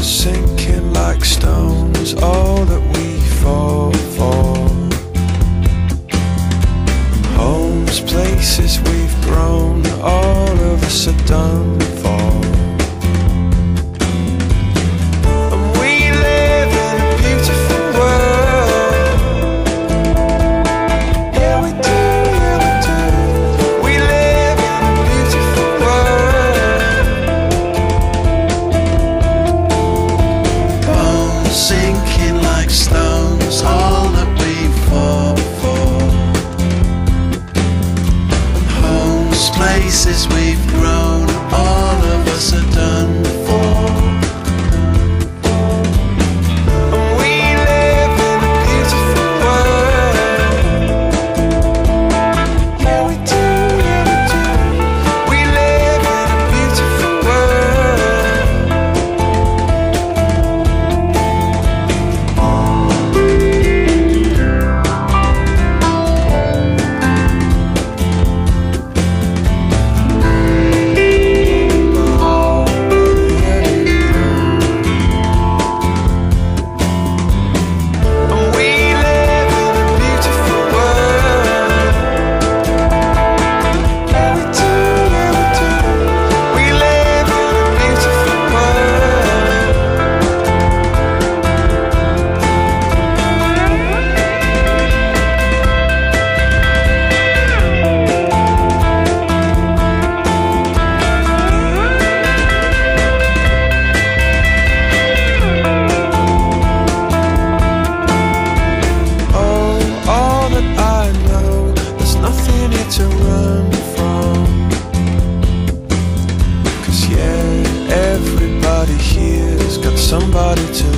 sinking like stones, all that we fall for. Homes, places we've grown, all of us are done for. Sinking like stones, all that we fall for. Homes, places we've grown, all of us are done for. And we live in a beautiful world. Yeah, we do, yeah, we do. We live in a beautiful world. To run from, 'cause yeah, everybody here's got somebody to